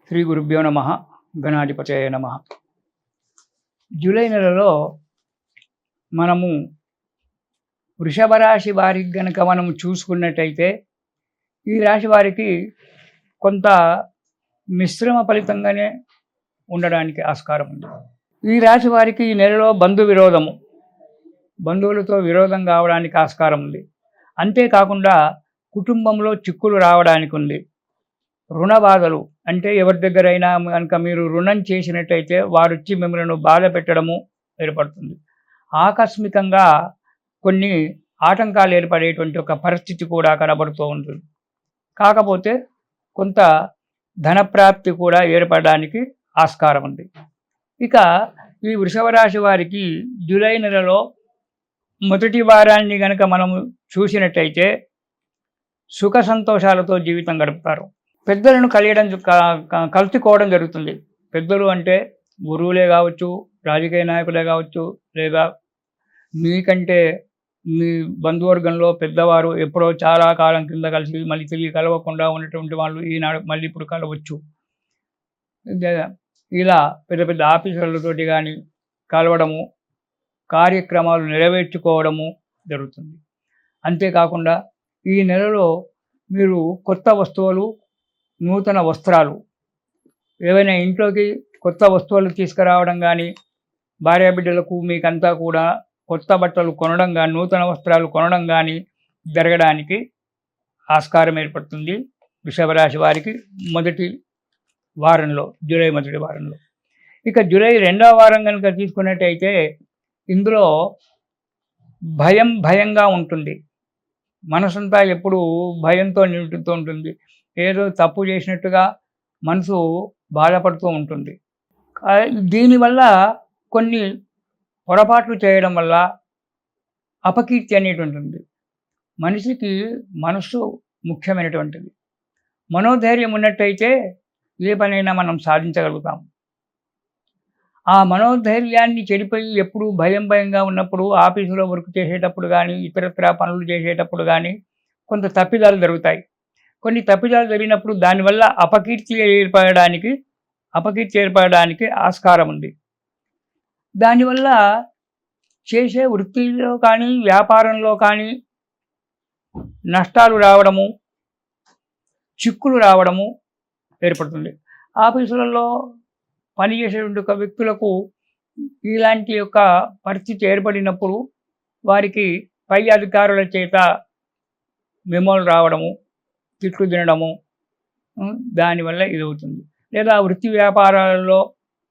శ్రీ గురుభ్యో నమ. గణాధిపతయే నమ. జూలై నెలలో మనము వృషభ రాశి వారికి గనక మనము చూసుకున్నట్టయితే ఈ రాశి వారికి కొంత మిశ్రమ ఫలితంగానే ఉండడానికి ఆస్కారం ఉంది. ఈ రాశి వారికి ఈ నెలలో బంధువులతో విరోధం కావడానికి ఆస్కారం ఉంది. అంతేకాకుండా కుటుంబంలో చిక్కులు రావడానికి ఉంది. రుణ బాధలు అంటే ఎవరి దగ్గరైనా కనుక మీరు రుణం చేసినట్టయితే వారు వచ్చి మిమ్మల్ని బాధ పెట్టడము ఏర్పడుతుంది. ఆకస్మికంగా కొన్ని ఆటంకాలు ఏర్పడేటువంటి ఒక పరిస్థితి కూడా కనబడుతూ ఉంటుంది. కాకపోతే కొంత ధనప్రాప్తి కూడా ఏర్పడడానికి ఆస్కారం ఉంది. ఇక ఈ వృషభ రాశి వారికి జూలై నెలలో మొదటి వారాన్ని కనుక మనము చూసినట్టయితే సుఖ సంతోషాలతో జీవితం గడుపుతారు. పెద్దలను కలుసుకోవడం జరుగుతుంది. పెద్దలు అంటే గురువులే కావచ్చు, రాజకీయ నాయకులే కావచ్చు, లేదా మీకంటే మీ బంధువర్గంలో పెద్దవారు ఎప్పుడో చాలా కాలం కింద కలిసి మళ్ళీ తిరిగి కలవకుండా ఉన్నటువంటి వాళ్ళు ఈనాడు మళ్ళీ ఇప్పుడు కలవచ్చు. ఇలా పెద్ద పెద్ద ఆఫీసర్లతోటి కానీ కలవడము, కార్యక్రమాలు నెరవేర్చుకోవడము జరుగుతుంది. అంతేకాకుండా ఈ నెలలో మీరు కొత్త వస్తువులు, నూతన వస్త్రాలు, ఏవైనా ఇంట్లోకి కొత్త వస్తువులు తీసుకురావడం కానీ, భార్యాబిడ్డలకు మీకంతా కూడా కొత్త బట్టలు కొనడం కానీ, నూతన వస్త్రాలు కొనడం కానీ జరగడానికి ఆస్కారం ఏర్పడుతుంది వృషభ రాశి వారికి మొదటి వారంలో, జూలై మొదటి వారంలో. ఇక జూలై రెండవ వారం కనుక తీసుకున్నట్టయితే ఇందులో భయంగా ఉంటుంది. మనసంతా ఎప్పుడు భయంతో నిండుతూ ఉంటుంది. ఏదో తప్పు చేసినట్టుగా మనసు బాధపడుతూ ఉంటుంది. దీనివల్ల కొన్ని పొరపాట్లు చేయడం వల్ల అపకీర్తి అనేది ఉంటుంది. మనిషికి మనస్సు ముఖ్యమైనటువంటిది. మనోధైర్యం ఉన్నట్టయితే ఏ పనైనా మనం సాధించగలుగుతాం. ఆ మనోధైర్యాన్ని చెడిపోయి ఎప్పుడు భయంగా ఉన్నప్పుడు ఆఫీసులో వర్క్ చేసేటప్పుడు కానీ, ఇతరత్రా పనులు చేసేటప్పుడు కానీ కొంత తప్పిదాలు జరుగుతాయి. కొన్ని తప్పిదాలు జరిగినప్పుడు దానివల్ల అపకీర్తి ఏర్పడడానికి ఆస్కారం ఉంది. దానివల్ల చేసే వృత్తిలో కానీ, వ్యాపారంలో కానీ నష్టాలు రావడము, చిక్కులు రావడము ఏర్పడుతుంది. ఆఫీసులలో పనిచేసేటువంటి ఒక వ్యక్తులకు ఇలాంటి యొక్క పరిస్థితి ఏర్పడినప్పుడు వారికి పై అధికారుల చేత మెమోలు రావడము, తిట్లు తినడము, దానివల్ల ఇది అవుతుంది. లేదా వృత్తి వ్యాపారాలలో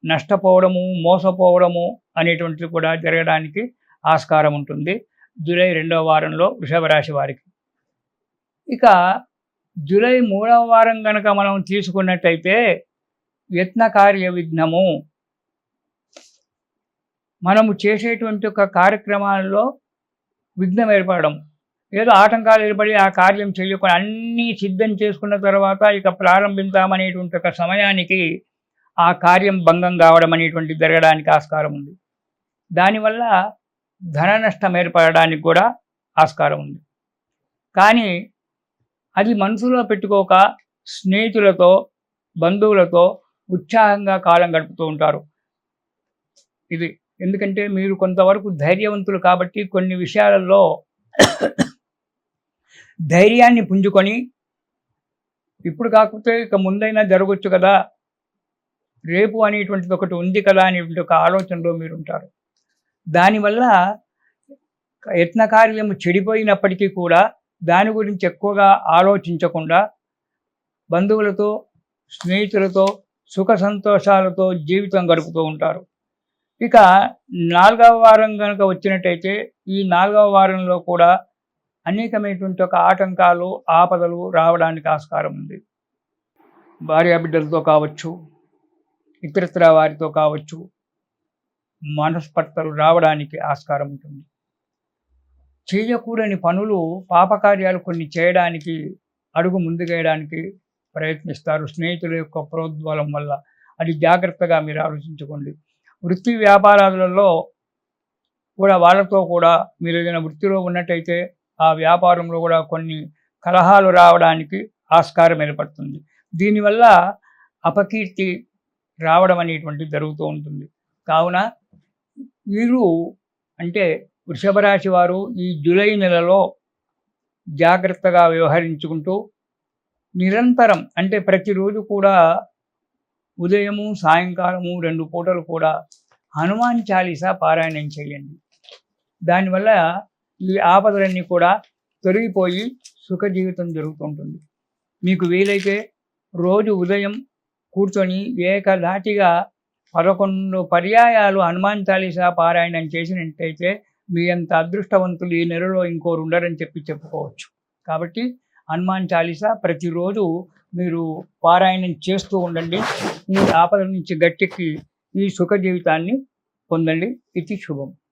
నష్టపోవడము, మోసపోవడము అనేటువంటిది కూడా జరగడానికి ఆస్కారం ఉంటుంది జూలై రెండవ వారంలో వృషభ రాశి వారికి. ఇక జూలై మూడవ వారం కనుక మనం తీసుకున్నట్టయితే యత్న కార్య విఘ్నము. మనము చేసేటువంటి ఒక కార్యక్రమాల్లో విఘ్నం ఏర్పడడం, ఏదో ఆటంకాలు ఏర్పడి ఆ కార్యం చేయకుండా అన్నీ సిద్ధం చేసుకున్న తర్వాత ఇక ప్రారంభించామనేటువంటి ఒక సమయానికి ఆ కార్యం భంగం కావడం అనేటువంటి జరగడానికి ఆస్కారం ఉంది. దానివల్ల ధన నష్టం ఏర్పడడానికి కూడా ఆస్కారం ఉంది. కానీ అది మనసులో పెట్టుకోక స్నేహితులతో, బంధువులతో ఉత్సాహంగా కాలం గడుపుతూ ఉంటారు. ఇది ఎందుకంటే మీరు కొంతవరకు ధైర్యవంతులు కాబట్టి కొన్ని విషయాలలో ధైర్యాన్ని పుంజుకొని ఇప్పుడు కాకపోతే ఇక ముందైనా జరగవచ్చు కదా, రేపు అనేటువంటిది ఒకటి ఉంది కదా అనేటువంటి ఒక ఆలోచనలో మీరు ఉంటారు. దానివల్ల యత్న కార్యము చెడిపోయినప్పటికీ కూడా దాని గురించి ఎక్కువగా ఆలోచించకుండా బంధువులతో, స్నేహితులతో సుఖ సంతోషాలతో జీవితం గడుపుతూ ఉంటారు. ఇక 4వ వారం కనుక వచ్చినట్టయితే ఈ 4వ వారంలో కూడా అనేకమైనటువంటి ఒక ఆటంకాలు, ఆపదలు రావడానికి ఆస్కారం ఉంది. భార్యాబిడ్డలతో కావచ్చు, ఇతరత్ర వారితో కావచ్చు మనస్పర్ధలు రావడానికి ఆస్కారం ఉంటుంది. చేయకూడని పనులు, పాపకార్యాలు కొన్ని చేయడానికి అడుగు ముందుకేయడానికి ప్రయత్నిస్తారు స్నేహితుల యొక్క ప్రోద్బలం వల్ల. అది జాగ్రత్తగా మీరు ఆలోచించుకోండి. వృత్తి వ్యాపారాలలో కూడా వాళ్ళతో కూడా మీరు ఏదైనా వృత్తిలో ఉన్నట్టయితే ఆ వ్యాపారంలో కూడా కొన్ని కలహాలు రావడానికి ఆస్కారం ఏర్పడుతుంది. దీనివల్ల అపకీర్తి రావడం అనేటువంటిది జరుగుతూ ఉంటుంది. కావున వీరు అంటే వృషభ రాశి వారు ఈ జూలై నెలలో జాగ్రత్తగా వ్యవహరించుకుంటూ నిరంతరం అంటే ప్రతిరోజు కూడా ఉదయము, సాయంకాలము 2 పూటలు కూడా హనుమాన్ చాలీసా పారాయణం చేయండి. దానివల్ల ఈ ఆపదలన్నీ కూడా తొలగిపోయి సుఖ జీవితం జరుగుతుంటుంది. మీకు వీలైతే రోజు ఉదయం కూర్చొని ఏకధాటిగా 11 పర్యాయాలు హనుమాన్ చాలీసా పారాయణం చేసినట్టయితే మీ అంత అదృష్టవంతులు ఈ నెలలో ఇంకోరు ఉండరని చెప్పుకోవచ్చు. కాబట్టి హనుమాన్ చాలీసా ప్రతిరోజు మీరు పారాయణం చేస్తూ ఉండండి. ఈ ఆపద నుంచి గట్టెక్కి ఈ సుఖ జీవితాన్ని పొందండి. ఇది శుభం.